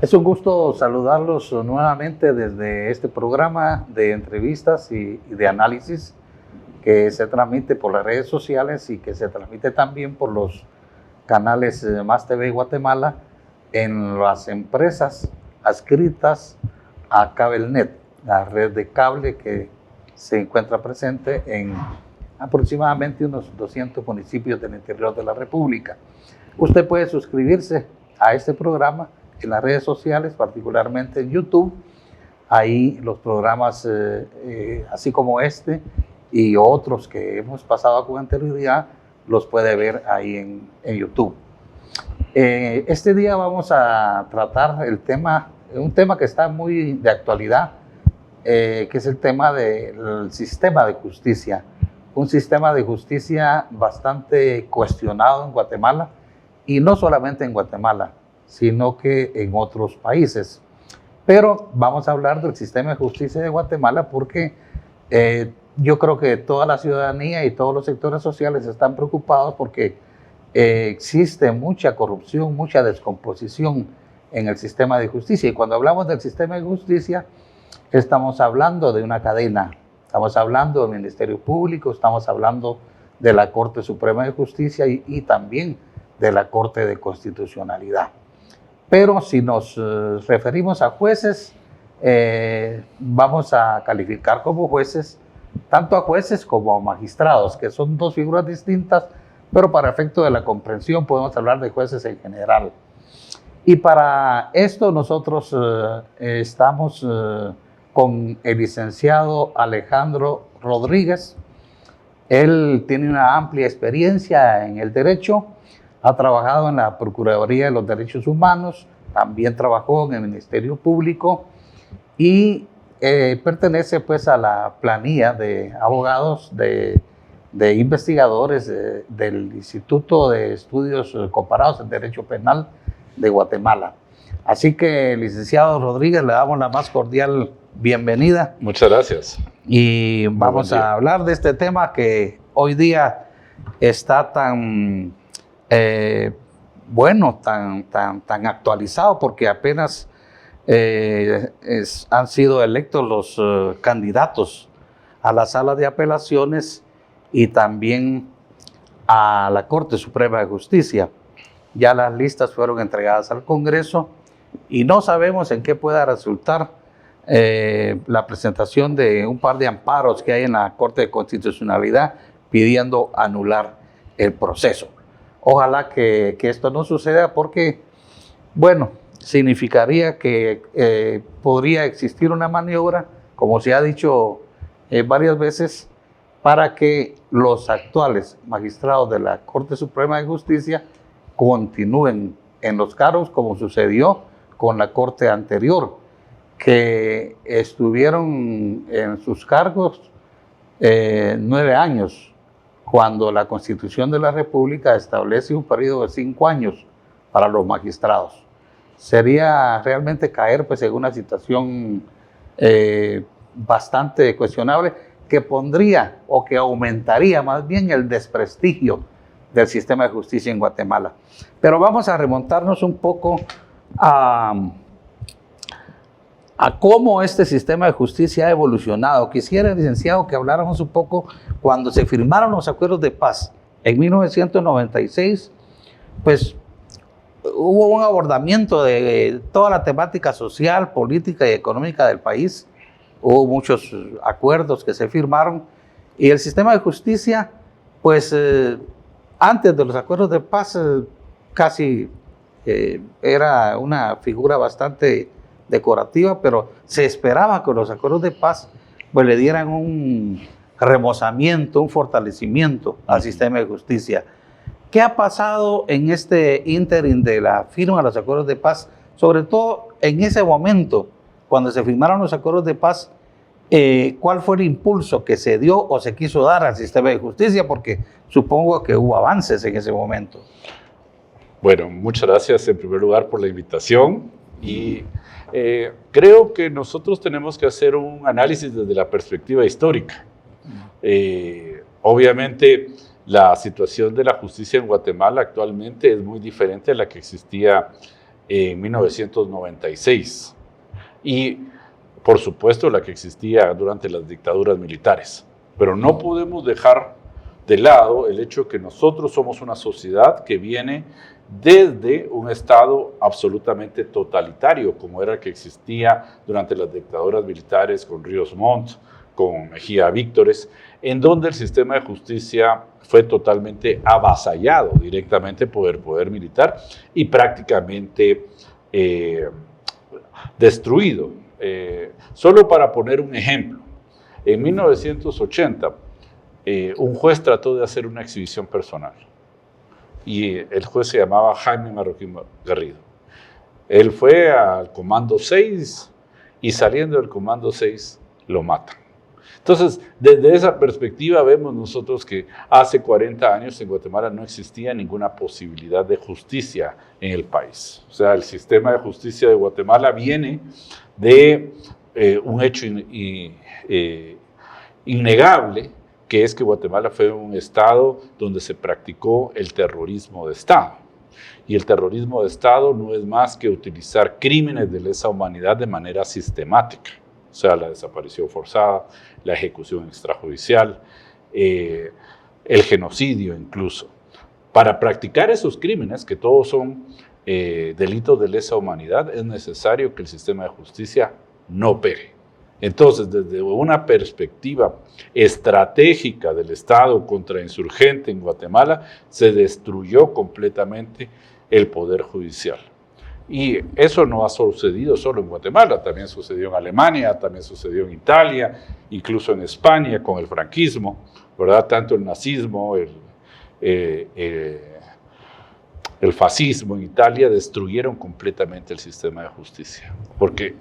Es un gusto saludarlos nuevamente desde este programa de entrevistas y de análisis que se transmite por las redes sociales y que se transmite también por los canales Más TV Guatemala en las empresas adscritas a Cabelnet, la red de cable que se encuentra presente en aproximadamente unos 200 municipios del interior de la República. Usted puede suscribirse a este programa en las redes sociales, particularmente en YouTube. Ahí los programas, así como este y otros que hemos pasado con anterioridad, los puede ver ahí en YouTube. Este día vamos a tratar un tema que está muy de actualidad, que es el tema del sistema de justicia. Un sistema de justicia bastante cuestionado en Guatemala, y no solamente en Guatemala, sino que en otros países. Pero vamos a hablar del sistema de justicia de Guatemala porque yo creo que toda la ciudadanía y todos los sectores sociales están preocupados porque existe mucha corrupción, mucha descomposición en el sistema de justicia. Y cuando hablamos del sistema de justicia, estamos hablando de una cadena. Estamos hablando del Ministerio Público, estamos hablando de la Corte Suprema de Justicia y también de la Corte de Constitucionalidad. Pero si nos referimos a jueces, vamos a calificar como jueces tanto a jueces como a magistrados, que son dos figuras distintas, pero para efecto de la comprensión podemos hablar de jueces en general. Y para esto nosotros estamos con el licenciado Alejandro Rodríguez. Él tiene una amplia experiencia en el derecho. Ha trabajado en la Procuraduría de los Derechos Humanos, también trabajó en el Ministerio Público y pertenece pues a la planilla de abogados, de investigadores del Instituto de Estudios Comparados en Derecho Penal de Guatemala. Así que, licenciado Rodríguez, le damos la más cordial bienvenida. Muchas gracias. Y vamos a hablar de este tema que hoy día está tan tan actualizado, porque apenas han sido electos los candidatos a la Sala de Apelaciones y también a la Corte Suprema de Justicia. Ya las listas fueron entregadas al Congreso y no sabemos en qué pueda resultar la presentación de un par de amparos que hay en la Corte de Constitucionalidad pidiendo anular el proceso. Ojalá que esto no suceda porque, bueno, significaría que podría existir una maniobra, como se ha dicho varias veces, para que los actuales magistrados de la Corte Suprema de Justicia continúen en los cargos, como sucedió con la Corte anterior, que estuvieron en sus cargos 9 años, cuando la Constitución de la República establece un periodo de 5 años para los magistrados. Sería realmente caer pues, en una situación bastante cuestionable, que pondría o que aumentaría más bien el desprestigio del sistema de justicia en Guatemala. Pero vamos a remontarnos un poco a cómo este sistema de justicia ha evolucionado. Quisiera, licenciado, que habláramos un poco cuando se firmaron los acuerdos de paz en 1996, pues hubo un abordamiento de toda la temática social, política y económica del país. Hubo muchos acuerdos que se firmaron y el sistema de justicia, pues antes de los acuerdos de paz, casi era una figura bastante decorativa, pero se esperaba que los acuerdos de paz pues, le dieran un remozamiento, un fortalecimiento al sistema de justicia. ¿Qué ha pasado en este ínterin de la firma de los acuerdos de paz? Sobre todo en ese momento, cuando se firmaron los acuerdos de paz, ¿cuál fue el impulso que se dio o se quiso dar al sistema de justicia? Porque supongo que hubo avances en ese momento. Bueno, muchas gracias en primer lugar por la invitación y creo que nosotros tenemos que hacer un análisis desde la perspectiva histórica. Obviamente, la situación de la justicia en Guatemala actualmente es muy diferente a la que existía en 1996 y, por supuesto, la que existía durante las dictaduras militares. Pero no podemos dejar de lado el hecho de que nosotros somos una sociedad que viene desde un estado absolutamente totalitario, como era el que existía durante las dictaduras militares con Ríos Montt, con Mejía Víctores, en donde el sistema de justicia fue totalmente avasallado directamente por el poder militar y prácticamente destruido. Solo para poner un ejemplo, en 1980 un juez trató de hacer una exhibición personal y el juez se llamaba Jaime Marroquín Garrido. Él fue al Comando 6 y saliendo del Comando 6 lo matan. Entonces, desde esa perspectiva vemos nosotros que hace 40 años en Guatemala no existía ninguna posibilidad de justicia en el país. O sea, el sistema de justicia de Guatemala viene de un hecho innegable, que es que Guatemala fue un estado donde se practicó el terrorismo de Estado. Y el terrorismo de Estado no es más que utilizar crímenes de lesa humanidad de manera sistemática. O sea, la desaparición forzada, la ejecución extrajudicial, el genocidio incluso. Para practicar esos crímenes, que todos son delitos de lesa humanidad, es necesario que el sistema de justicia no opere. Entonces, desde una perspectiva estratégica del Estado contrainsurgente en Guatemala, se destruyó completamente el Poder Judicial. Y eso no ha sucedido solo en Guatemala, también sucedió en Alemania, también sucedió en Italia, incluso en España con el franquismo, ¿verdad? Tanto el nazismo, el fascismo en Italia destruyeron completamente el sistema de justicia, porque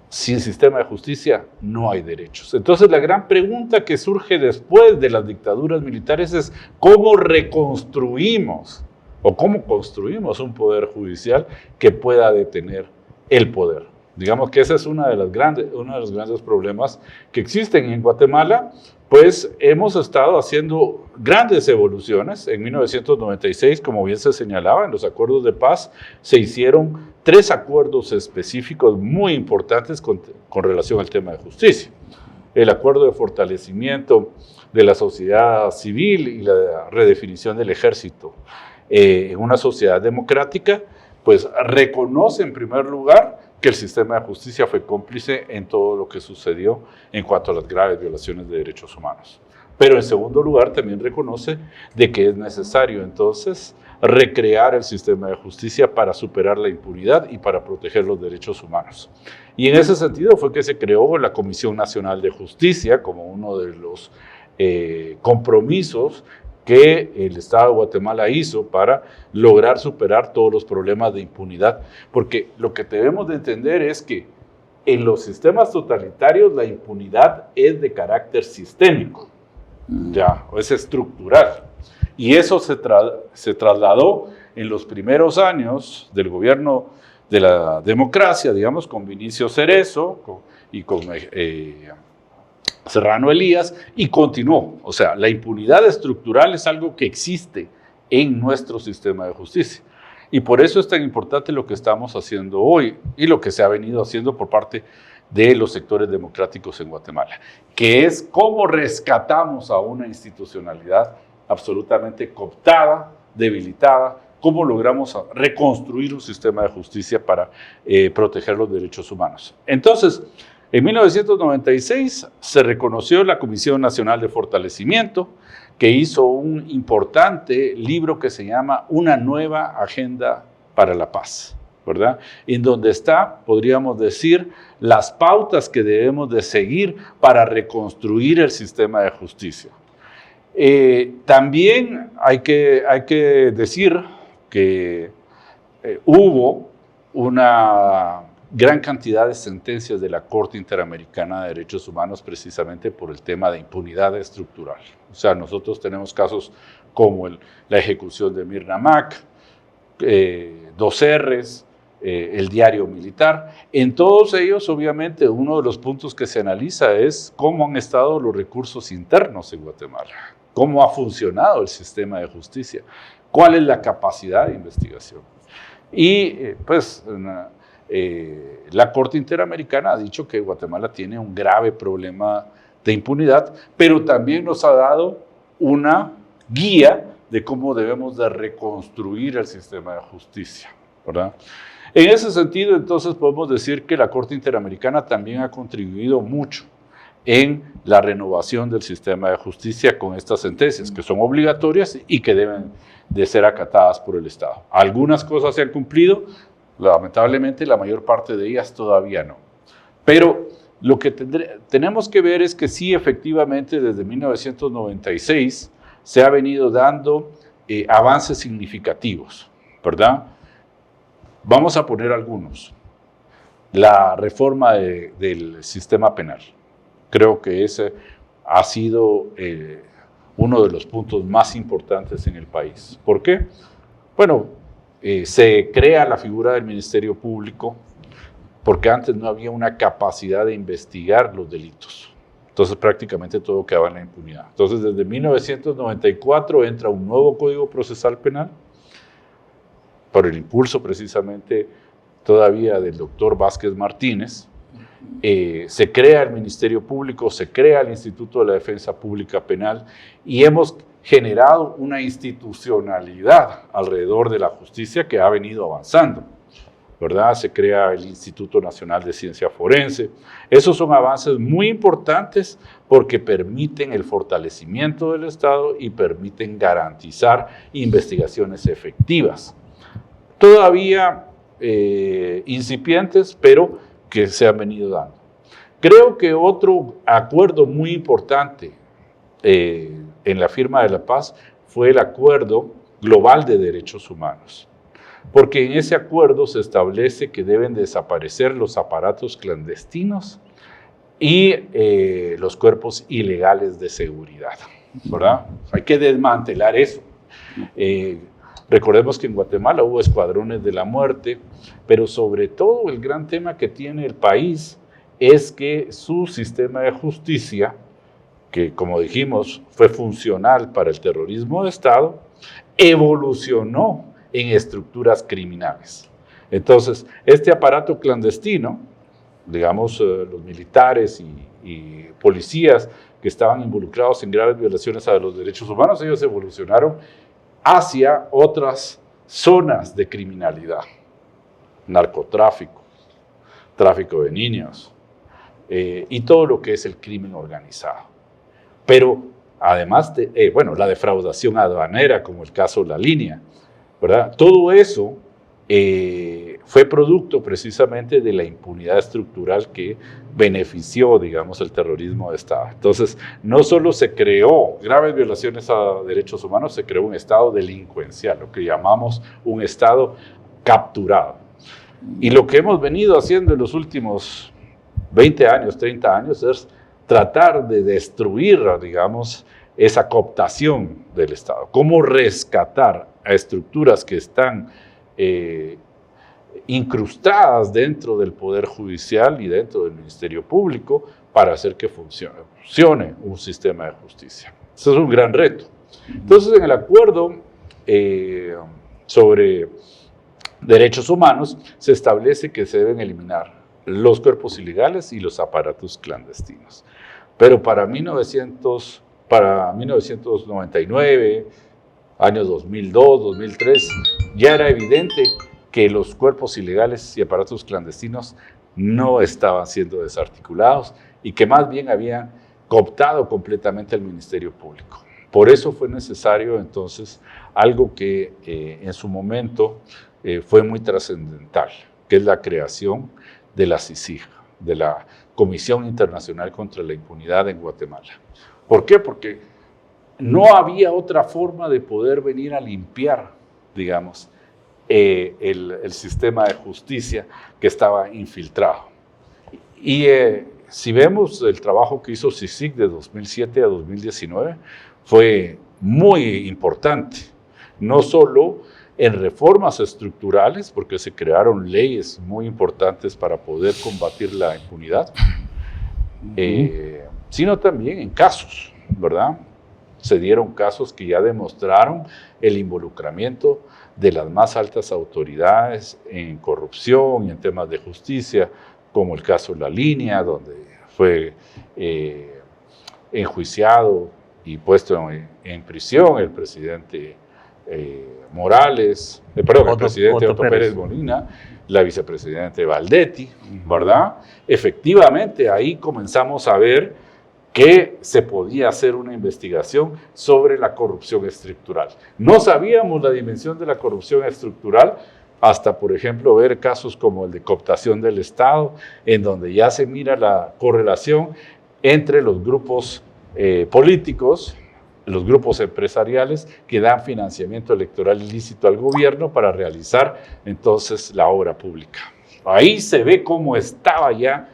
sin sistema de justicia no hay derechos. Entonces la gran pregunta que surge después de las dictaduras militares es ¿cómo reconstruimos o cómo construimos un poder judicial que pueda detener el poder? Digamos que ese es uno de los grandes problemas que existen en Guatemala, pues hemos estado haciendo grandes evoluciones. En 1996, como bien se señalaba, en los acuerdos de paz se hicieron 3 acuerdos específicos muy importantes con relación al tema de justicia. El acuerdo de fortalecimiento de la sociedad civil y la redefinición del ejército en una sociedad democrática, pues reconoce en primer lugar que el sistema de justicia fue cómplice en todo lo que sucedió en cuanto a las graves violaciones de derechos humanos. Pero en segundo lugar también reconoce de que es necesario entonces recrear el sistema de justicia para superar la impunidad y para proteger los derechos humanos. Y en ese sentido fue que se creó la Comisión Nacional de Justicia como uno de los compromisos que el Estado de Guatemala hizo para lograr superar todos los problemas de impunidad. Porque lo que debemos de entender es que en los sistemas totalitarios la impunidad es de carácter sistémico, ya, o es estructural. Y eso se trasladó en los primeros años del gobierno de la democracia, digamos, con Vinicio Cerezo y con Serrano Elías, y continuó. O sea, la impunidad estructural es algo que existe en nuestro sistema de justicia. Y por eso es tan importante lo que estamos haciendo hoy y lo que se ha venido haciendo por parte de los sectores democráticos en Guatemala, que es cómo rescatamos a una institucionalidad absolutamente cooptada, debilitada, cómo logramos reconstruir un sistema de justicia para proteger los derechos humanos. Entonces, en 1996 se reconoció la Comisión Nacional de Fortalecimiento, que hizo un importante libro que se llama Una nueva agenda para la paz, ¿verdad? En donde está, podríamos decir, las pautas que debemos de seguir para reconstruir el sistema de justicia. También hay que decir que hubo una gran cantidad de sentencias de la Corte Interamericana de Derechos Humanos precisamente por el tema de impunidad estructural. O sea, nosotros tenemos casos como la ejecución de Mirna Mac, 2Rs, el diario militar. En todos ellos, obviamente, uno de los puntos que se analiza es cómo han estado los recursos internos en Guatemala, cómo ha funcionado el sistema de justicia, cuál es la capacidad de investigación. Y la Corte Interamericana ha dicho que Guatemala tiene un grave problema de impunidad, pero también nos ha dado una guía de cómo debemos de reconstruir el sistema de justicia, ¿verdad? En ese sentido, entonces, podemos decir que la Corte Interamericana también ha contribuido mucho en la renovación del sistema de justicia con estas sentencias, que son obligatorias y que deben de ser acatadas por el Estado. Algunas cosas se han cumplido, lamentablemente la mayor parte de ellas todavía no. Pero lo que tenemos que ver es que sí, efectivamente, desde 1996 se ha venido dando avances significativos, ¿verdad? Vamos a poner algunos. La reforma del sistema penal. Creo que ese ha sido uno de los puntos más importantes en el país. ¿Por qué? Bueno, se crea la figura del Ministerio Público porque antes no había una capacidad de investigar los delitos. Entonces prácticamente todo quedaba en la impunidad. Entonces desde 1994 entra un nuevo Código Procesal Penal por el impulso precisamente todavía del doctor Vázquez Martínez. Se crea el Ministerio Público, se crea el Instituto de la Defensa Pública Penal y hemos generado una institucionalidad alrededor de la justicia que ha venido avanzando, ¿verdad? Se crea el Instituto Nacional de Ciencia Forense. Esos son avances muy importantes porque permiten el fortalecimiento del Estado y permiten garantizar investigaciones efectivas. Todavía incipientes, pero que se han venido dando. Creo que otro acuerdo muy importante en la firma de la paz fue el Acuerdo Global de Derechos Humanos, porque en ese acuerdo se establece que deben desaparecer los aparatos clandestinos y los cuerpos ilegales de seguridad, ¿verdad? Hay que desmantelar eso. Recordemos que en Guatemala hubo escuadrones de la muerte, pero sobre todo el gran tema que tiene el país es que su sistema de justicia, que como dijimos fue funcional para el terrorismo de Estado, evolucionó en estructuras criminales. Entonces, este aparato clandestino, digamos los militares y policías que estaban involucrados en graves violaciones a los derechos humanos, ellos evolucionaron hacia otras zonas de criminalidad, narcotráfico, tráfico de niños y todo lo que es el crimen organizado. Pero además de, la defraudación aduanera, como el caso La Línea, ¿verdad? Todo eso fue producto precisamente de la impunidad estructural que benefició, digamos, el terrorismo de Estado. Entonces, no solo se creó graves violaciones a derechos humanos, se creó un Estado delincuencial, lo que llamamos un Estado capturado. Y lo que hemos venido haciendo en los últimos 20 años, 30 años, es tratar de destruir, digamos, esa cooptación del Estado. Cómo rescatar a estructuras que están incrustadas dentro del Poder Judicial y dentro del Ministerio Público para hacer que funcione un sistema de justicia. Eso es un gran reto. Entonces, en el acuerdo sobre derechos humanos se establece que se deben eliminar los cuerpos ilegales y los aparatos clandestinos. Pero para 1999, años 2002, 2003, ya era evidente que los cuerpos ilegales y aparatos clandestinos no estaban siendo desarticulados y que más bien habían cooptado completamente al Ministerio Público. Por eso fue necesario entonces algo que en su momento fue muy trascendental, que es la creación de la CICIG, de la Comisión Internacional contra la Impunidad en Guatemala. ¿Por qué? Porque no había otra forma de poder venir a limpiar, digamos, el sistema de justicia que estaba infiltrado. Y si vemos el trabajo que hizo CICIG de 2007 a 2019, fue muy importante, no solo en reformas estructurales, porque se crearon leyes muy importantes para poder combatir la impunidad, sino también en casos, ¿verdad? se dieron casos que ya demostraron el involucramiento de las más altas autoridades en corrupción y en temas de justicia, como el caso La Línea, donde fue enjuiciado y puesto en prisión el presidente Morales, el presidente Otto Pérez Molina, la vicepresidenta Valdetti, ¿verdad? Efectivamente, ahí comenzamos a ver que se podía hacer una investigación sobre la corrupción estructural. No sabíamos la dimensión de la corrupción estructural hasta, por ejemplo, ver casos como el de cooptación del Estado, en donde ya se mira la correlación entre los grupos políticos, los grupos empresariales que dan financiamiento electoral ilícito al gobierno para realizar entonces la obra pública. Ahí se ve cómo estaba ya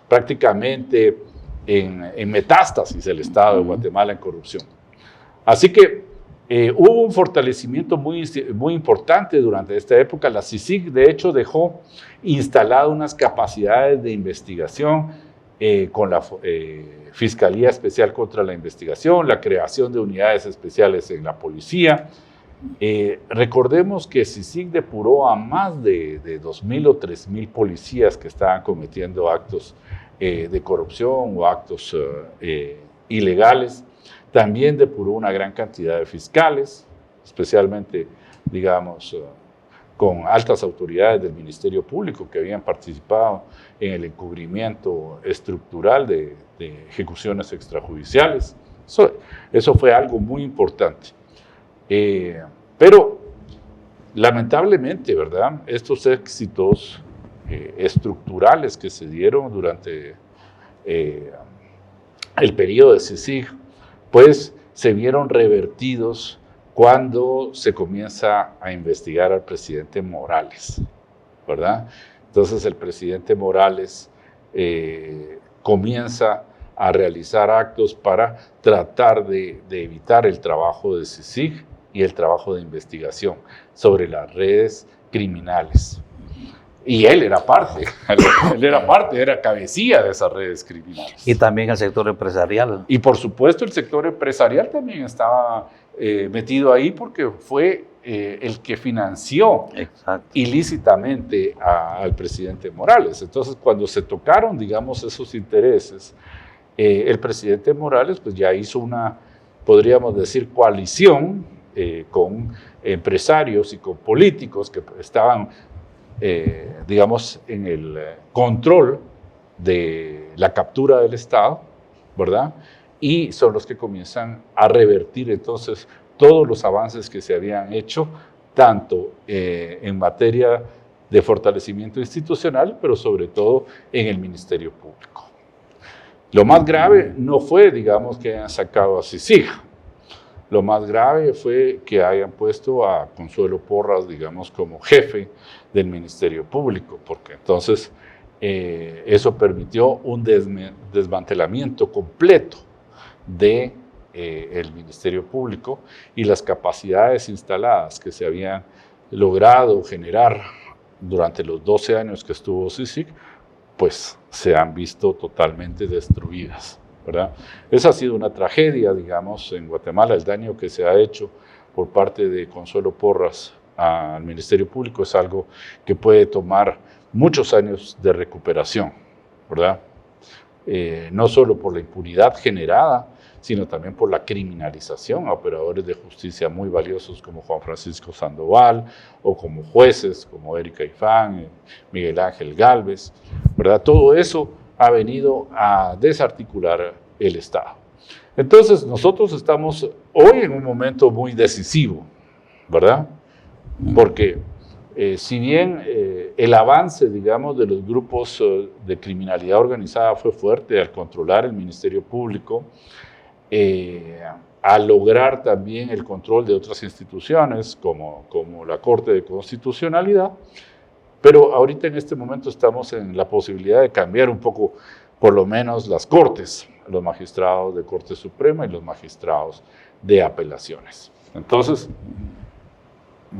prácticamente en metástasis el Estado de Guatemala en corrupción. Así que hubo un fortalecimiento muy importante durante esta época. La CICIG, de hecho, dejó instaladas unas capacidades de investigación con la Fiscalía Especial contra la Investigación, la creación de unidades especiales en la policía. Recordemos que CICIG depuró a más de 2.000 o 3.000 policías que estaban cometiendo actos de corrupción o actos ilegales. También depuró una gran cantidad de fiscales, especialmente, digamos, con altas autoridades del Ministerio Público que habían participado en el encubrimiento estructural de ejecuciones extrajudiciales. Eso fue algo muy importante. Pero, lamentablemente, ¿verdad? Estos éxitos estructurales que se dieron durante el periodo de CICIG, pues se vieron revertidos cuando se comienza a investigar al presidente Morales, ¿verdad? Entonces el presidente Morales comienza a realizar actos para tratar de evitar el trabajo de CICIG y el trabajo de investigación sobre las redes criminales. Y él era parte, era cabecilla de esas redes criminales. Y también el sector empresarial. Y por supuesto el sector empresarial también estaba metido ahí porque fue el que financió ilícitamente al presidente Morales. Entonces cuando se tocaron, digamos, esos intereses, el presidente Morales pues ya hizo una, podríamos decir, coalición con empresarios y con políticos que estaban digamos, en el control de la captura del Estado, ¿verdad? Y son los que comienzan a revertir entonces todos los avances que se habían hecho, tanto en materia de fortalecimiento institucional, pero sobre todo en el Ministerio Público. Lo más grave no fue, digamos, que hayan sacado a CICIG. Lo más grave fue que hayan puesto a Consuelo Porras, digamos, como jefe del Ministerio Público, porque entonces eso permitió un desmantelamiento completo del Ministerio Público y las capacidades instaladas que se habían logrado generar durante los 12 años que estuvo CICIG, pues se han visto totalmente destruidas, ¿verdad? Esa ha sido una tragedia, digamos, en Guatemala. El daño que se ha hecho por parte de Consuelo Porras al Ministerio Público es algo que puede tomar muchos años de recuperación, ¿verdad? No solo por la impunidad generada, sino también por la criminalización a operadores de justicia muy valiosos como Juan Francisco Sandoval o como jueces como Erika Ifán, Miguel Ángel Gálvez, ¿verdad? Todo eso ha venido a desarticular el Estado. Entonces, nosotros estamos hoy en un momento muy decisivo, ¿verdad? Porque si bien el avance, digamos, de los grupos de criminalidad organizada fue fuerte al controlar el Ministerio Público, a lograr también el control de otras instituciones como la Corte de Constitucionalidad, pero ahorita en este momento estamos en la posibilidad de cambiar un poco, por lo menos las cortes, los magistrados de Corte Suprema y los magistrados de apelaciones. Entonces,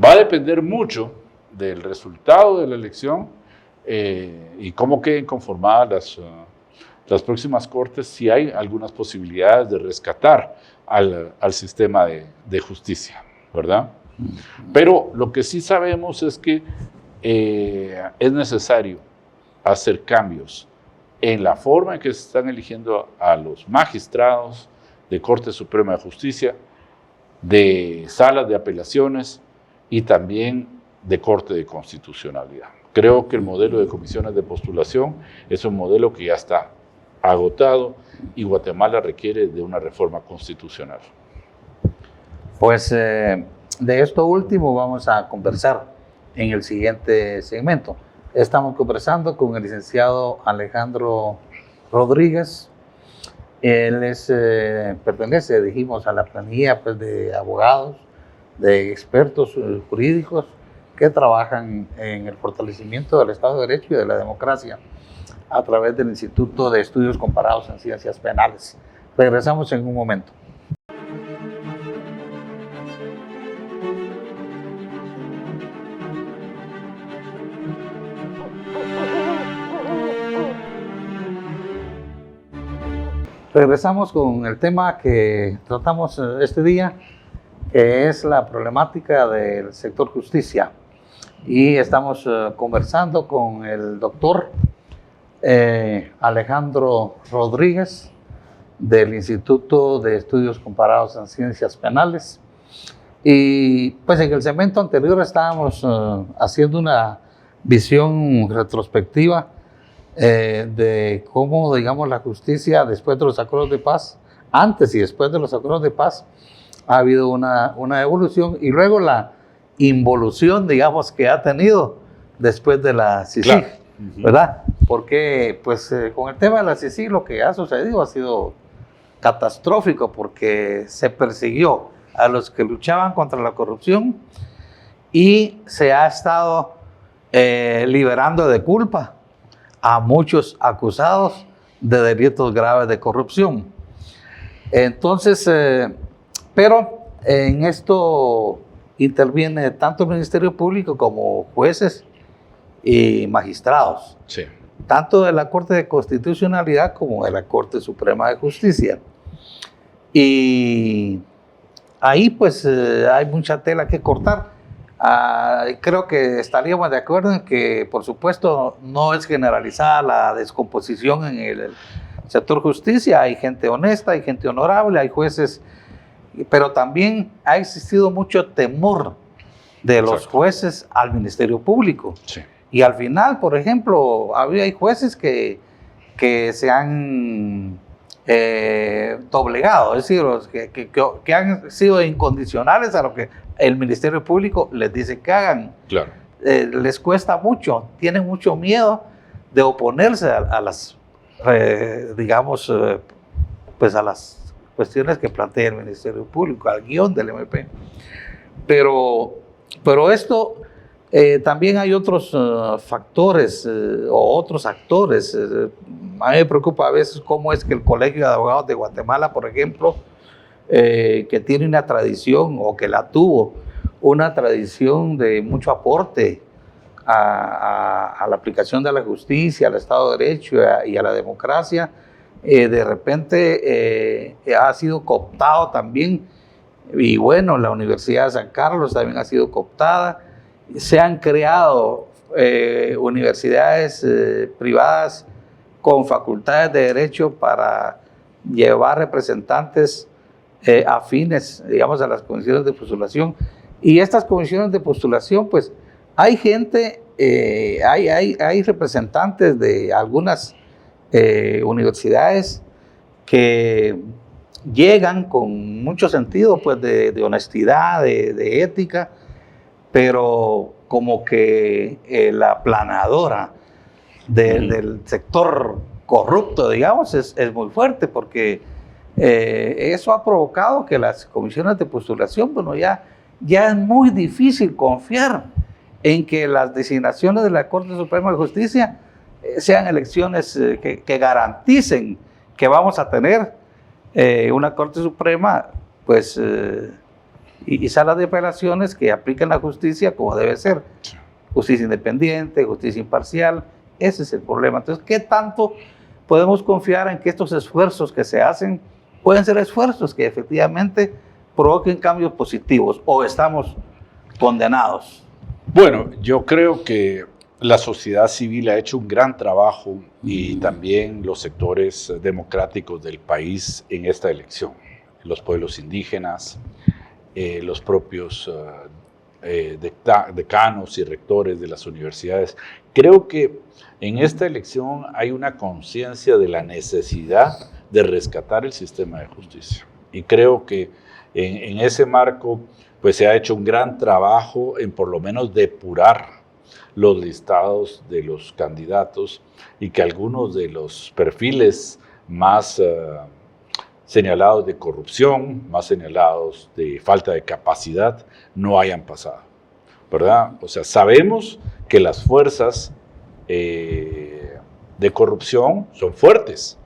va a depender mucho del resultado de la elección y cómo queden conformadas las próximas cortes sí hay algunas posibilidades de rescatar al sistema de justicia, ¿verdad? Pero lo que sí sabemos es que es necesario hacer cambios en la forma en que se están eligiendo a los magistrados de Corte Suprema de Justicia, de salas de apelaciones y también de Corte de Constitucionalidad. Creo que el modelo de comisiones de postulación es un modelo que ya está agotado y Guatemala requiere de una reforma constitucional. Pues de esto último vamos a conversar en el siguiente segmento. Estamos conversando con el licenciado Alejandro Rodríguez. Él pertenece, dijimos, a la planilla pues, de abogados, de expertos jurídicos que trabajan en el fortalecimiento del Estado de Derecho y de la democracia a través del Instituto de Estudios Comparados en Ciencias Penales. Regresamos en un momento. Regresamos con el tema que tratamos este día, que es la problemática del sector justicia. Y estamos conversando con el doctor Alejandro Rodríguez del Instituto de Estudios Comparados en Ciencias Penales. Y pues en el segmento anterior estábamos haciendo una visión retrospectiva de cómo, digamos, la justicia después de los acuerdos de paz, antes y después de los acuerdos de paz, ha habido una evolución y luego la involución, digamos, que ha tenido después de la CICIG, claro. ¿Verdad? Porque, pues, con el tema de la CICIG lo que ha sucedido ha sido catastrófico porque se persiguió a los que luchaban contra la corrupción y se ha estado liberando de culpa a muchos acusados de delitos graves de corrupción. Entonces, pero en esto interviene tanto el Ministerio Público como jueces y magistrados, sí, tanto de la Corte de Constitucionalidad como de la Corte Suprema de Justicia. Y ahí pues hay mucha tela que cortar. Creo que estaríamos de acuerdo en que, por supuesto, no es generalizada la descomposición en el sector justicia. Hay gente honesta, hay gente honorable, hay jueces, pero también ha existido mucho temor de los jueces al Ministerio Público. Sí. Y al final, por ejemplo, hay jueces que se han doblegado, es decir, que han sido incondicionales a lo que el Ministerio Público les dice que hagan. Claro. Les cuesta mucho, tienen mucho miedo de oponerse a las, digamos, pues a las cuestiones que plantea el Ministerio Público, al guión del MP. Pero esto, también hay otros factores o otros actores. A mí me preocupa a veces cómo es que el Colegio de Abogados de Guatemala, por ejemplo, que tiene una tradición o que la tuvo, una tradición de mucho aporte a la aplicación de la justicia, al Estado de Derecho y a la democracia, de repente ha sido cooptado también. Y bueno, la Universidad de San Carlos también ha sido cooptada. Se han creado universidades privadas con facultades de derecho para llevar representantes afines, digamos, a las comisiones de postulación. Y estas comisiones de postulación, pues, hay gente, hay representantes de algunas universidades que llegan con mucho sentido, pues, de honestidad, de ética, pero como que la aplanadora del sector corrupto, digamos, es muy fuerte, porque eso ha provocado que las comisiones de postulación, bueno, ya es muy difícil confiar en que las designaciones de la Corte Suprema de Justicia sean elecciones que garanticen que vamos a tener una Corte Suprema, pues, y salas de apelaciones que apliquen la justicia como debe ser. Justicia independiente, justicia imparcial, ese es el problema. Entonces, ¿qué tanto podemos confiar en que estos esfuerzos que se hacen pueden ser esfuerzos que efectivamente provoquen cambios positivos, o estamos condenados? Bueno, yo creo que la sociedad civil ha hecho un gran trabajo y también los sectores democráticos del país en esta elección. Los pueblos indígenas, los propios decanos y rectores de las universidades. Creo que en esta elección hay una conciencia de la necesidad de rescatar el sistema de justicia. Y creo que en ese marco pues se ha hecho un gran trabajo en por lo menos depurar los listados de los candidatos y que algunos de los perfiles más señalados de corrupción, más señalados de falta de capacidad, no hayan pasado, ¿verdad? O sea, sabemos que las fuerzas de corrupción son fuertes.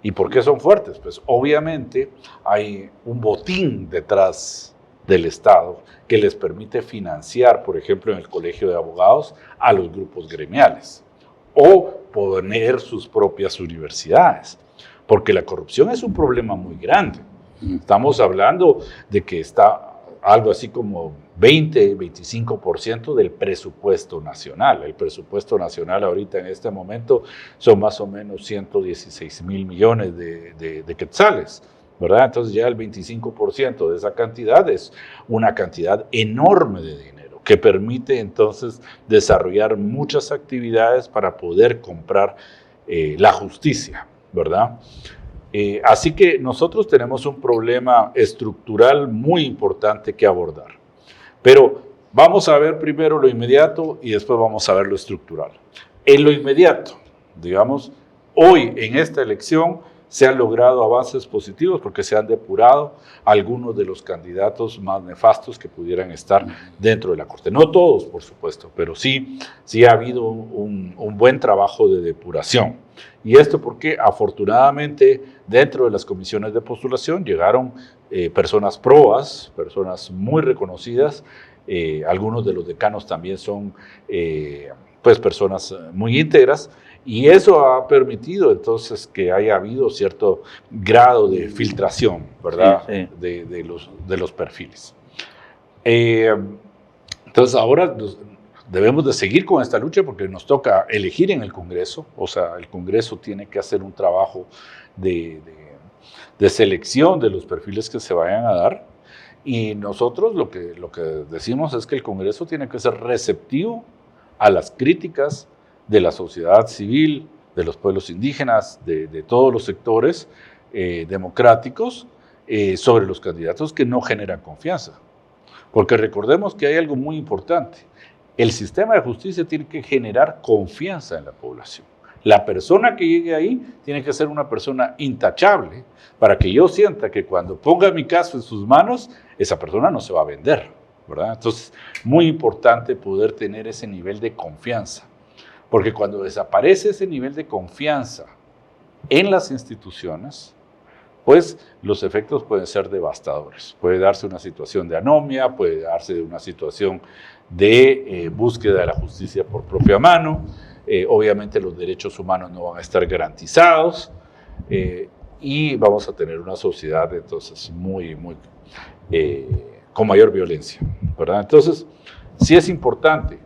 ¿Y por qué son fuertes? Pues obviamente hay un botín detrás del Estado que les permite financiar, por ejemplo, en el Colegio de Abogados, a los grupos gremiales o poner sus propias universidades, porque la corrupción es un problema muy grande. Estamos hablando de que está algo así como 20-25% del presupuesto nacional. El presupuesto nacional ahorita en este momento son más o menos 116,000 millones de quetzales, ¿verdad? Entonces ya el 25% de esa cantidad es una cantidad enorme de dinero que permite entonces desarrollar muchas actividades para poder comprar la justicia, ¿verdad? Así que nosotros tenemos un problema estructural muy importante que abordar. Pero vamos a ver primero lo inmediato y después vamos a ver lo estructural. En lo inmediato, digamos, hoy en esta elección se han logrado avances positivos porque se han depurado algunos de los candidatos más nefastos que pudieran estar dentro de la Corte. No todos, por supuesto, pero sí ha habido un buen trabajo de depuración. Y esto porque afortunadamente dentro de las comisiones de postulación llegaron personas probas, personas muy reconocidas. Algunos de los decanos también son pues personas muy íntegras, y eso ha permitido entonces que haya habido cierto grado de filtración, ¿verdad? Sí, sí. De los perfiles. Entonces ahora debemos de seguir con esta lucha porque nos toca elegir en el Congreso. O sea, el Congreso tiene que hacer un trabajo de selección de los perfiles que se vayan a dar, y nosotros lo que decimos es que el Congreso tiene que ser receptivo a las críticas de la sociedad civil, de los pueblos indígenas, de todos los sectores democráticos sobre los candidatos que no generan confianza. Porque recordemos que hay algo muy importante. El sistema de justicia tiene que generar confianza en la población. La persona que llegue ahí tiene que ser una persona intachable para que yo sienta que cuando ponga mi caso en sus manos, esa persona no se va a vender, ¿verdad? Entonces, muy importante poder tener ese nivel de confianza, porque cuando desaparece ese nivel de confianza en las instituciones, pues los efectos pueden ser devastadores. Puede darse una situación de anomia, puede darse una situación de búsqueda de la justicia por propia mano. Obviamente los derechos humanos no van a estar garantizados y vamos a tener una sociedad entonces con mayor violencia, ¿verdad? Entonces, sí es importante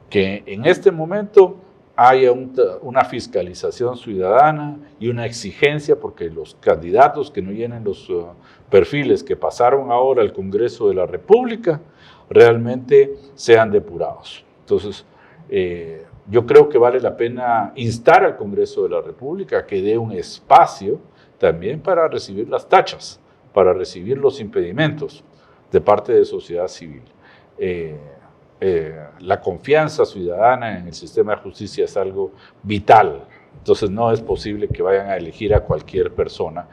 que en este momento haya una fiscalización ciudadana y una exigencia porque los candidatos que no llenen los perfiles que pasaron ahora al Congreso de la República realmente sean depurados. Entonces, yo creo que vale la pena instar al Congreso de la República a que dé un espacio también para recibir las tachas, para recibir los impedimentos de parte de sociedad civil. La confianza ciudadana en el sistema de justicia es algo vital, entonces no es posible que vayan a elegir a cualquier persona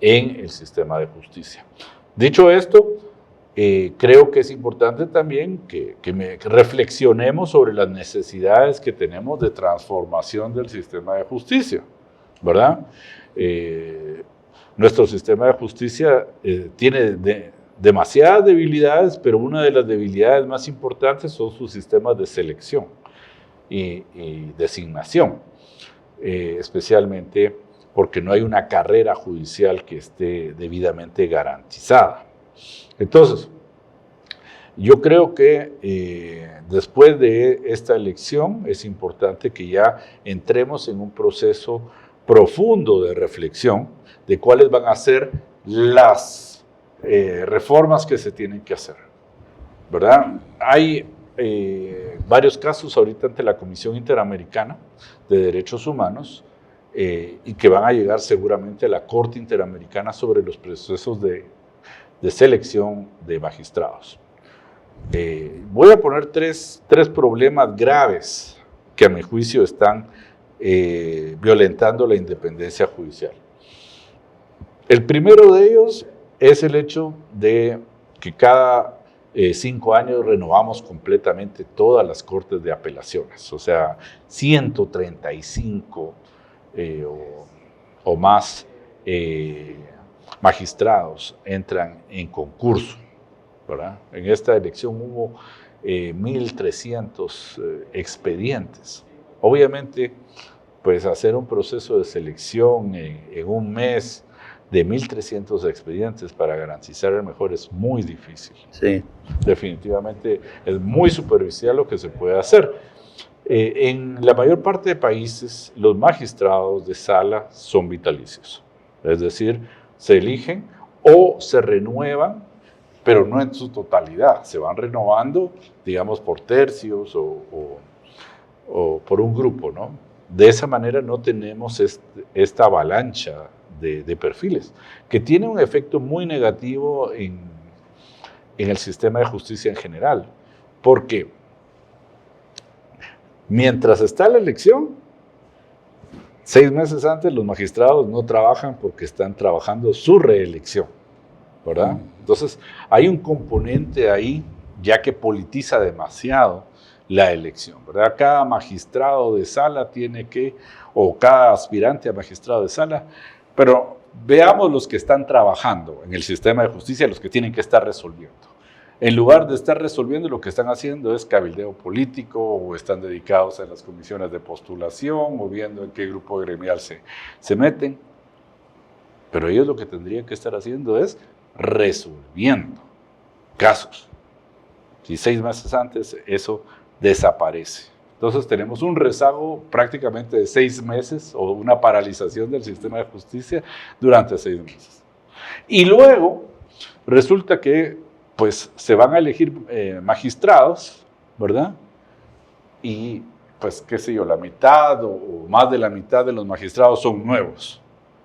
en el sistema de justicia. Dicho esto, creo que es importante también que reflexionemos sobre las necesidades que tenemos de transformación del sistema de justicia, ¿verdad? Nuestro sistema de justicia tiene demasiadas debilidades, pero una de las debilidades más importantes son sus sistemas de selección y designación, especialmente porque no hay una carrera judicial que esté debidamente garantizada. Entonces, yo creo que después de esta elección es importante que ya entremos en un proceso profundo de reflexión de cuáles van a ser las reformas que se tienen que hacer, ¿verdad? Hay varios casos ahorita ante la Comisión Interamericana de Derechos Humanos y que van a llegar seguramente a la Corte Interamericana sobre los procesos de selección de magistrados. Voy a poner tres problemas graves que a mi juicio están violentando la independencia judicial. El primero de ellos es el hecho de que cada 5 años renovamos completamente todas las cortes de apelaciones, o sea, 135 o más magistrados entran en concurso, ¿verdad? En esta elección hubo 1.300 expedientes. Obviamente, pues hacer un proceso de selección en un mes de 1.300 expedientes para garantizar el mejor es muy difícil. Sí. Definitivamente es muy superficial lo que se puede hacer. En la mayor parte de países, los magistrados de sala son vitalicios, es decir, se eligen o se renuevan, pero no en su totalidad, se van renovando, digamos, por tercios o por un grupo, ¿no? De esa manera no tenemos esta avalancha de perfiles, que tiene un efecto muy negativo en el sistema de justicia en general, porque mientras está la elección, 6 meses antes los magistrados no trabajan porque están trabajando su reelección, ¿verdad? Entonces hay un componente ahí ya que politiza demasiado la elección, ¿verdad? Cada magistrado de sala tiene que, o cada aspirante a magistrado de sala, pero veamos los que están trabajando en el sistema de justicia, los que tienen que estar resolviendo. En lugar de estar resolviendo, lo que están haciendo es cabildeo político, o están dedicados a las comisiones de postulación, o viendo en qué grupo gremial se meten. Pero ellos lo que tendrían que estar haciendo es resolviendo casos. Y 6 meses antes eso desaparece. Entonces tenemos un rezago prácticamente de 6 meses o una paralización del sistema de justicia durante 6 meses. Y luego resulta que pues se van a elegir magistrados, ¿verdad? Y pues qué sé yo, la mitad o más de la mitad de los magistrados son nuevos.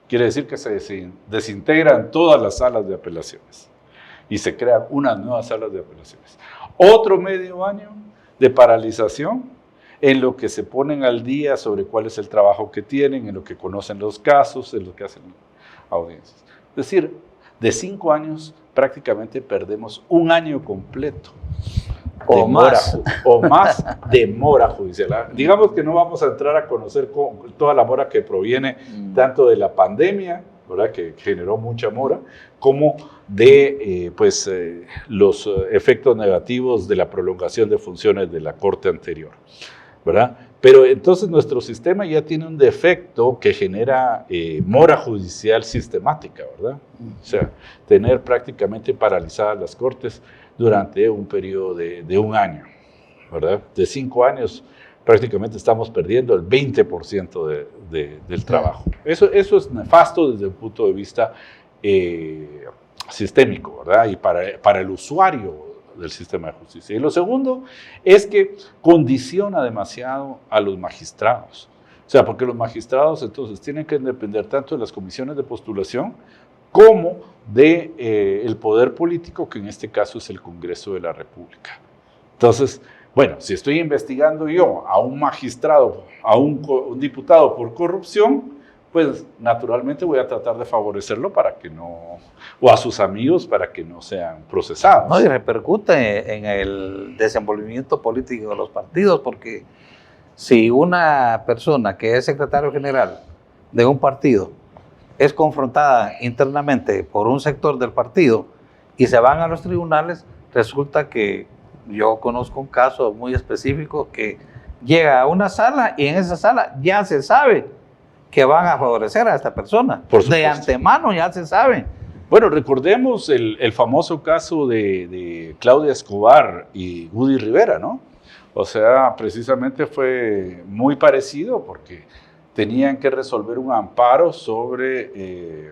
Quiere decir que se desintegran todas las salas de apelaciones y se crean unas nuevas salas de apelaciones. Otro medio año de paralización en lo que se ponen al día sobre cuál es el trabajo que tienen, en lo que conocen los casos, en lo que hacen audiencias. Es decir, de 5 años prácticamente perdemos 1 año completo. O más Demora judicial. Digamos que no vamos a entrar a conocer toda la mora que proviene tanto de la pandemia, ¿verdad?, que generó mucha mora, como de los efectos negativos de la prolongación de funciones de la Corte anterior, ¿verdad? Pero entonces nuestro sistema ya tiene un defecto que genera mora judicial sistemática, ¿verdad? O sea, tener prácticamente paralizadas las Cortes durante un periodo de 1 año, ¿verdad? De 5 años prácticamente estamos perdiendo el 20% del trabajo. Eso es nefasto desde un punto de vista sistémico, ¿verdad? Y para el usuario del sistema de justicia. Y lo segundo es que condiciona demasiado a los magistrados. O sea, porque los magistrados entonces tienen que depender tanto de las comisiones de postulación como del poder político, que en este caso es el Congreso de la República. Entonces, bueno, si estoy investigando yo a un magistrado, a un diputado por corrupción, pues naturalmente voy a tratar de favorecerlo para que no, o a sus amigos para que no sean procesados. No, y repercute en el desenvolvimiento político de los partidos, porque si una persona que es secretario general de un partido es confrontada internamente por un sector del partido y se van a los tribunales, resulta que yo conozco un caso muy específico que llega a una sala y en esa sala ya se sabe que van a favorecer a esta persona. Por supuesto. De antemano ya se sabe. Bueno, recordemos el famoso caso de Claudia Escobar y Woody Rivera, ¿no? O sea, precisamente fue muy parecido porque tenían que resolver un amparo sobre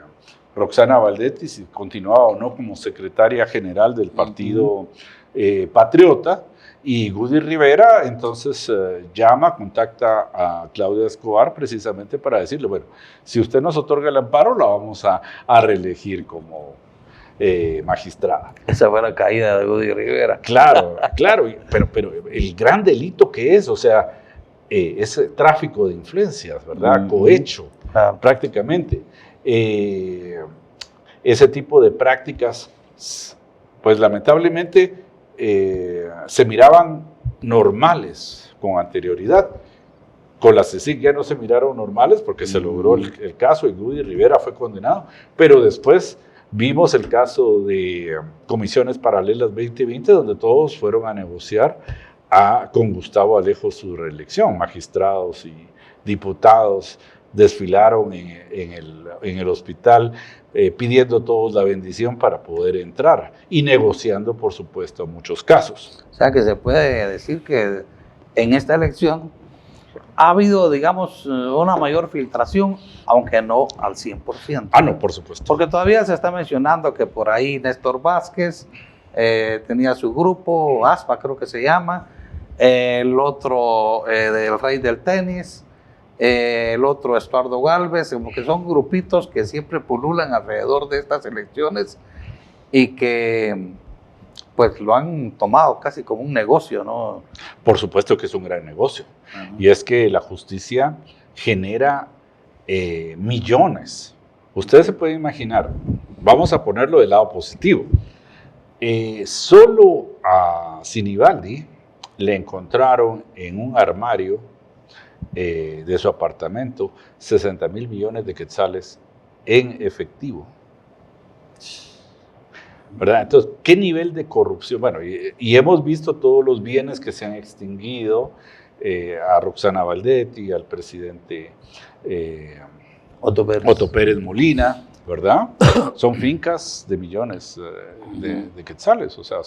Roxana Valdetti, si continuaba o no como secretaria general del partido Patriota, y Woody Rivera entonces contacta a Claudia Escobar precisamente para decirle, bueno, si usted nos otorga el amparo, la vamos a reelegir como magistrada. Esa fue la caída de Woody Rivera. Claro, claro, pero el gran delito que es, o sea, ese tráfico de influencias, ¿verdad? Cohecho, prácticamente. Ese tipo de prácticas, pues lamentablemente se miraban normales con anterioridad. Con la CICIG ya no se miraron normales porque se logró el caso y Woody Rivera fue condenado, pero después vimos el caso de Comisiones Paralelas 2020, donde todos fueron a negociar con Gustavo Alejo su reelección. Magistrados y diputados desfilaron en el hospital pidiendo todos la bendición para poder entrar y negociando, por supuesto, muchos casos. O sea que se puede decir que en esta elección ha habido, digamos, una mayor filtración, aunque no al 100%. Ah, no, por supuesto. Porque todavía se está mencionando que por ahí Néstor Vázquez tenía su grupo, ASPA creo que se llama, el otro del Rey del Tenis, el otro Estuardo Gálvez, como que son grupitos que siempre pululan alrededor de estas elecciones y que pues lo han tomado casi como un negocio, ¿no? Por supuesto que es un gran negocio. Y es que la justicia genera millones. Ustedes se pueden imaginar, vamos a ponerlo del lado positivo, solo a Sinibaldi le encontraron en un armario de su apartamento 60,000 millones de quetzales en efectivo. ¿Verdad? Entonces, ¿qué nivel de corrupción? Bueno, y hemos visto todos los bienes que se han extinguido a Roxana Valdetti, al presidente Otto Pérez Molina, ¿verdad? Son fincas de millones de quetzales, o sea,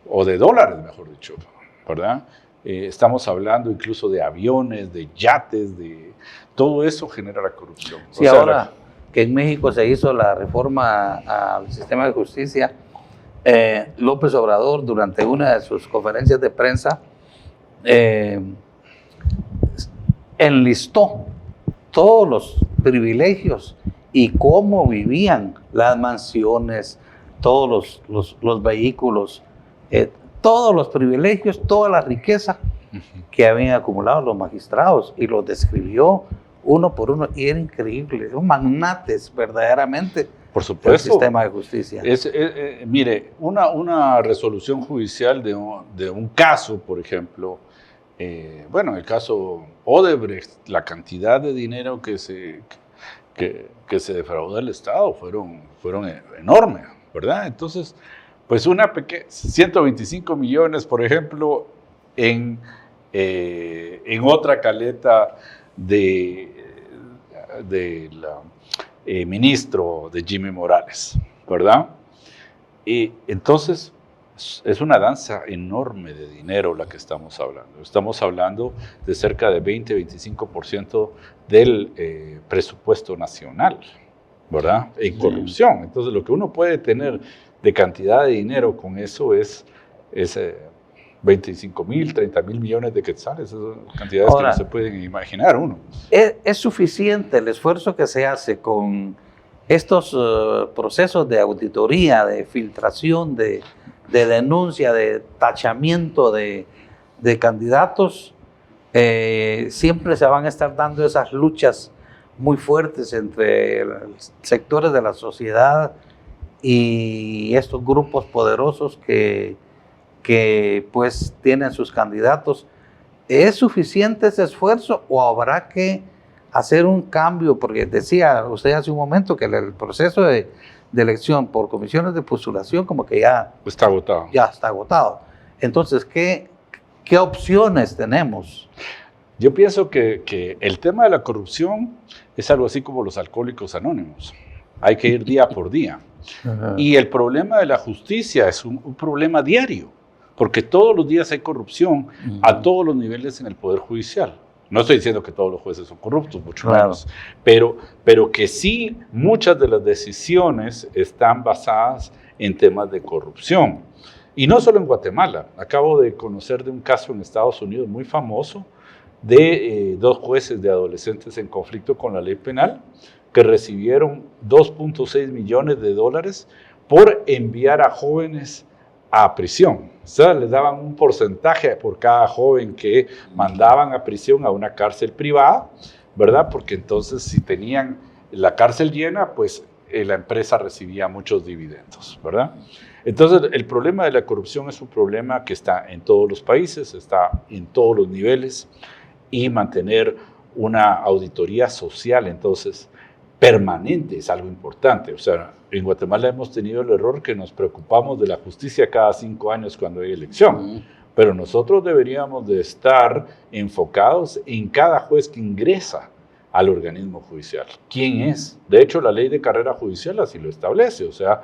o de dólares, mejor dicho, ¿verdad? Estamos hablando incluso de aviones, de yates, de todo eso genera la corrupción. Sí, o sea, ahora que en México se hizo la reforma al sistema de justicia, López Obrador, durante una de sus conferencias de prensa, enlistó todos los privilegios y cómo vivían las mansiones, todos los vehículos, todos los privilegios, toda la riqueza que habían acumulado los magistrados, y los describió uno por uno, y era increíble, son magnates verdaderamente. Por supuesto. El sistema de justicia. Mire, una resolución judicial de un caso, por ejemplo, bueno, el caso Odebrecht, la cantidad de dinero que se defraudó al Estado fueron enormes, ¿verdad? Entonces, pues 125 millones, por ejemplo, en otra caleta del ministro de Jimmy Morales, ¿verdad? Y entonces es una danza enorme de dinero la que estamos hablando. Estamos hablando de cerca de 20-25% del presupuesto nacional, ¿verdad? En corrupción. Entonces lo que uno puede tener de cantidad de dinero con eso es 25,000, 30,000 millones de quetzales. Esas son cantidades que no se pueden imaginar uno. ¿Es suficiente el esfuerzo que se hace con estos procesos de auditoría, de filtración, de denuncia, de tachamiento de candidatos? Siempre se van a estar dando esas luchas muy fuertes entre sectores de la sociedad y estos grupos poderosos que pues tienen sus candidatos. ¿Es suficiente ese esfuerzo o habrá que hacer un cambio? Porque decía usted hace un momento que el proceso de elección por comisiones de postulación como que ya está agotado. Ya está agotado. Entonces, ¿qué opciones tenemos? Yo pienso que el tema de la corrupción es algo así como los alcohólicos anónimos. Hay que ir día por día. Y el problema de la justicia es un problema diario, porque todos los días hay corrupción a todos los niveles en el Poder Judicial. No estoy diciendo que todos los jueces son corruptos, mucho menos, pero que sí muchas de las decisiones están basadas en temas de corrupción. Y no solo en Guatemala. Acabo de conocer de un caso en Estados Unidos muy famoso de 2 jueces de adolescentes en conflicto con la ley penal que recibieron $2.6 millones por enviar a jóvenes a prisión. O sea, les daban un porcentaje por cada joven que mandaban a prisión a una cárcel privada, ¿verdad? Porque entonces si tenían la cárcel llena, pues la empresa recibía muchos dividendos, ¿verdad? Entonces, el problema de la corrupción es un problema que está en todos los países, está en todos los niveles, y mantener una auditoría social, entonces, permanente es algo importante. O sea, en Guatemala hemos tenido el error que nos preocupamos de la justicia cada 5 años cuando hay elección, pero nosotros deberíamos de estar enfocados en cada juez que ingresa al organismo judicial. ¿Quién es? De hecho, la ley de carrera judicial así lo establece, o sea,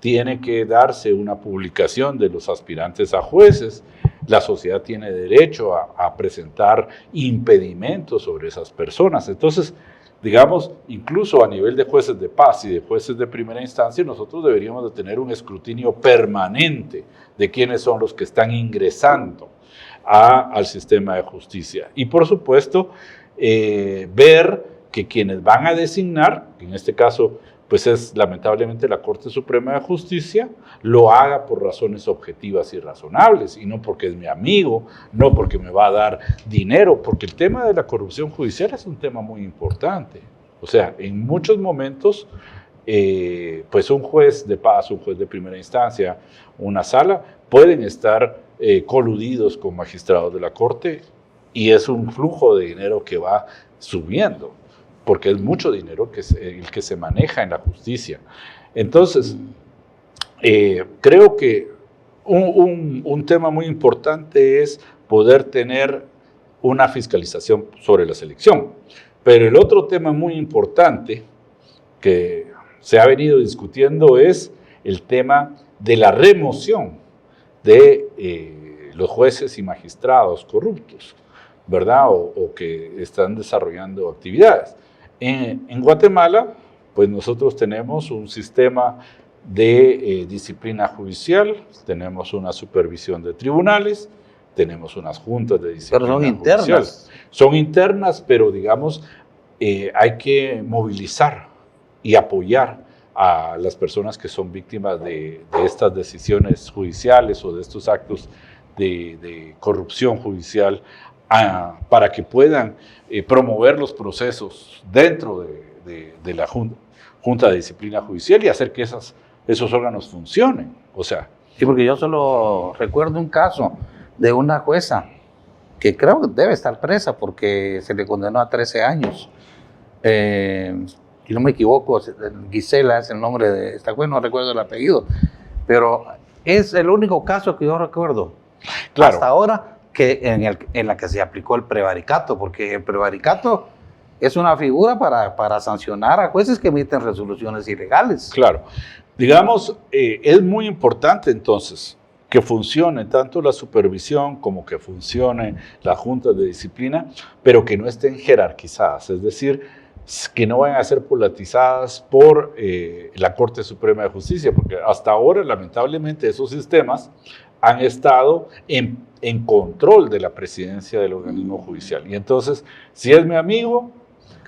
tiene que darse una publicación de los aspirantes a jueces. La sociedad tiene derecho a presentar impedimentos sobre esas personas. Entonces, digamos, incluso a nivel de jueces de paz y de jueces de primera instancia, nosotros deberíamos de tener un escrutinio permanente de quiénes son los que están ingresando al sistema de justicia. Y por supuesto, ver que quienes van a designar, que en este caso pues es lamentablemente la Corte Suprema de Justicia, lo haga por razones objetivas y razonables, y no porque es mi amigo, no porque me va a dar dinero, porque el tema de la corrupción judicial es un tema muy importante. O sea, en muchos momentos, pues un juez de paz, un juez de primera instancia, una sala, pueden estar coludidos con magistrados de la Corte, y es un flujo de dinero que va subiendo, porque es mucho dinero el que se maneja en la justicia. Entonces, creo que un tema muy importante es poder tener una fiscalización sobre la selección. Pero el otro tema muy importante que se ha venido discutiendo es el tema de la remoción de los jueces y magistrados corruptos, ¿verdad? O que están desarrollando actividades. En Guatemala, pues nosotros tenemos un sistema de disciplina judicial, tenemos una supervisión de tribunales, tenemos unas juntas de disciplina pero son judicial. internas. Son internas, pero digamos, hay que movilizar y apoyar a las personas que son víctimas de estas decisiones judiciales o de estos actos de corrupción judicial, para que puedan promover los procesos dentro de la Junta de Disciplina Judicial y hacer que esos órganos funcionen. O sea, Sí, porque yo solo recuerdo un caso de una jueza que creo que debe estar presa porque se le condenó a 13 años. Si no me equivoco, Gisela es el nombre de esta jueza, no recuerdo el apellido, pero es el único caso que yo recuerdo. claro. Hasta ahora que en la que se aplicó el prevaricato, porque el prevaricato es una figura para sancionar a jueces que emiten resoluciones ilegales. Claro. Digamos, es muy importante entonces que funcione tanto la supervisión como que funcione las juntas de disciplina, pero que no estén jerarquizadas, es decir, que no vayan a ser politizadas por la Corte Suprema de Justicia, porque hasta ahora, lamentablemente, esos sistemas han estado en control de la presidencia del organismo judicial. Y entonces, si es mi amigo,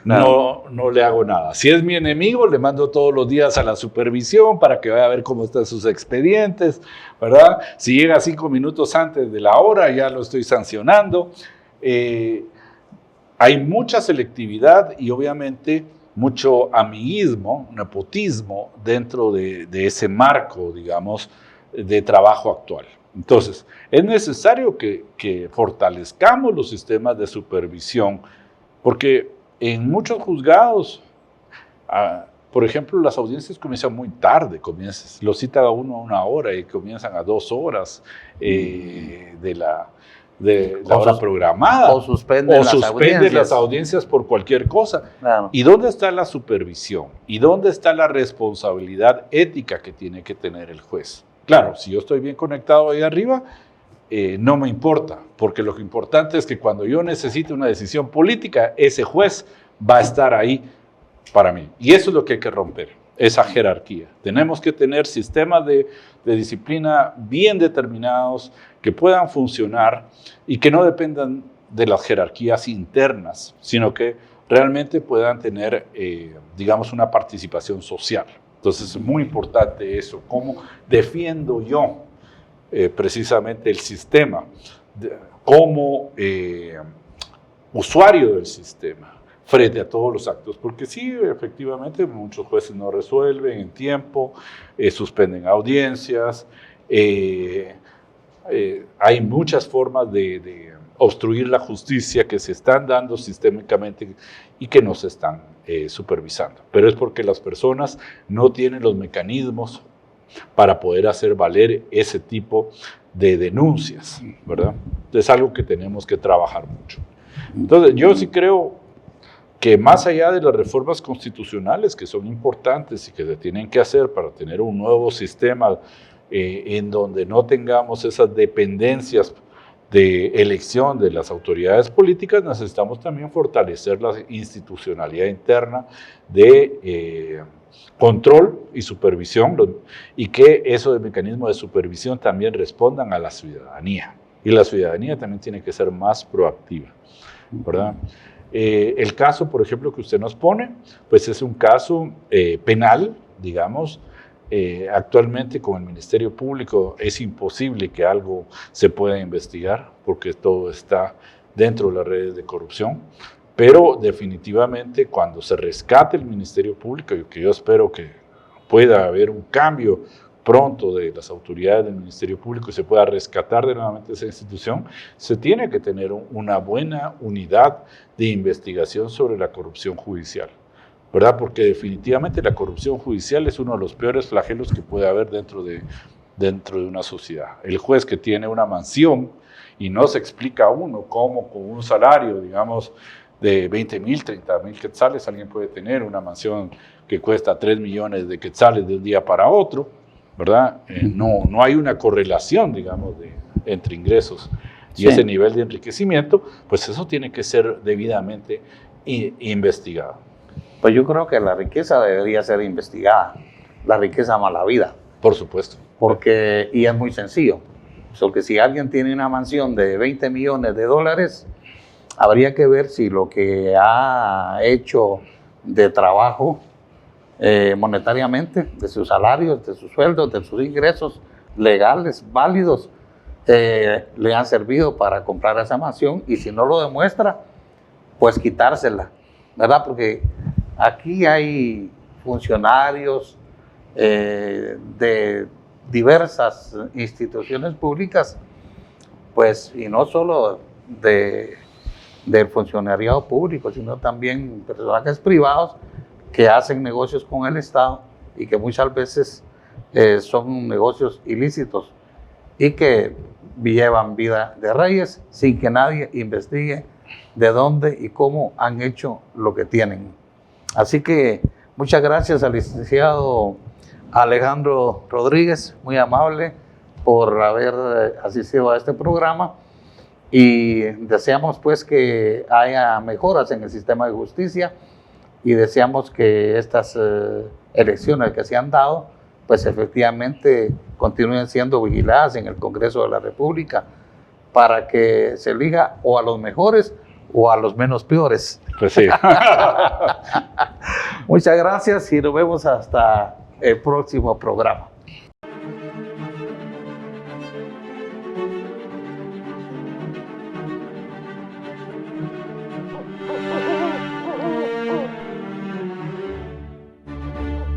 no le hago nada. Si es mi enemigo, le mando todos los días a la supervisión para que vaya a ver cómo están sus expedientes, ¿verdad? Si llega 5 minutos antes de la hora, ya lo estoy sancionando. Hay mucha selectividad y obviamente mucho amiguismo, nepotismo dentro de ese marco, digamos, de trabajo actual. Entonces, es necesario que fortalezcamos los sistemas de supervisión, porque en muchos juzgados, por ejemplo, las audiencias comienzan muy tarde, lo cita a uno a 1 hora y comienzan a 2 horas de de la hora programada. O suspenden las audiencias por cualquier cosa. Claro. ¿Y dónde está la supervisión? ¿Y dónde está la responsabilidad ética que tiene que tener el juez? Claro, si yo estoy bien conectado ahí arriba, no me importa, porque lo que importante es que cuando yo necesite una decisión política, ese juez va a estar ahí para mí. Y eso es lo que hay que romper, esa jerarquía. Tenemos que tener sistemas de disciplina bien determinados, que puedan funcionar y que no dependan de las jerarquías internas, sino que realmente puedan tener, digamos, una participación social. Entonces es muy importante eso, cómo defiendo yo precisamente el sistema, como usuario del sistema, frente a todos los actos, porque sí, efectivamente, muchos jueces no resuelven en tiempo, suspenden audiencias, hay muchas formas de obstruir la justicia que se están dando sistémicamente y que no se están supervisando. Pero es porque las personas no tienen los mecanismos para poder hacer valer ese tipo de denuncias, ¿verdad? Es algo que tenemos que trabajar mucho. Entonces, yo sí creo que más allá de las reformas constitucionales, que son importantes y que se tienen que hacer para tener un nuevo sistema en donde no tengamos esas dependencias de elección de las autoridades políticas, necesitamos también fortalecer la institucionalidad interna de control y supervisión, y que esos mecanismos de supervisión también respondan a la ciudadanía. Y la ciudadanía también tiene que ser más proactiva, ¿verdad? El caso, por ejemplo, que usted nos pone, pues es un caso penal, digamos. Actualmente con el Ministerio Público es imposible que algo se pueda investigar porque todo está dentro de las redes de corrupción, pero definitivamente cuando se rescate el Ministerio Público, y que yo espero que pueda haber un cambio pronto de las autoridades del Ministerio Público y se pueda rescatar de nuevamente esa institución, se tiene que tener una buena unidad de investigación sobre la corrupción judicial, ¿verdad? Porque definitivamente la corrupción judicial es uno de los peores flagelos que puede haber dentro de una sociedad. El juez que tiene una mansión y no se explica a uno cómo con un salario, digamos, de 20,000, 30,000 quetzales, alguien puede tener una mansión que cuesta 3 millones de quetzales de un día para otro, ¿verdad? No hay una correlación, digamos, entre ingresos y ese nivel de enriquecimiento, pues eso tiene que ser debidamente investigado. Pues yo creo que la riqueza debería ser investigada, la riqueza mala vida. Por supuesto. Y es muy sencillo, porque si alguien tiene una mansión de 20 millones de dólares, habría que ver si lo que ha hecho de trabajo monetariamente, de sus salarios, de sus sueldos, de sus ingresos legales, válidos, le han servido para comprar esa mansión, y si no lo demuestra, pues quitársela, ¿verdad? Porque aquí hay funcionarios de diversas instituciones públicas, pues, y no solo del funcionariado público, sino también personajes privados que hacen negocios con el Estado y que muchas veces son negocios ilícitos y que llevan vida de reyes sin que nadie investigue de dónde y cómo han hecho lo que tienen. Así que muchas gracias al licenciado Alejandro Rodríguez, muy amable por haber asistido a este programa, y deseamos pues que haya mejoras en el sistema de justicia, y deseamos que estas elecciones que se han dado pues efectivamente continúen siendo vigiladas en el Congreso de la República para que se elija o a los mejores o a los menos peores. Pues sí. Muchas gracias y nos vemos hasta el próximo programa.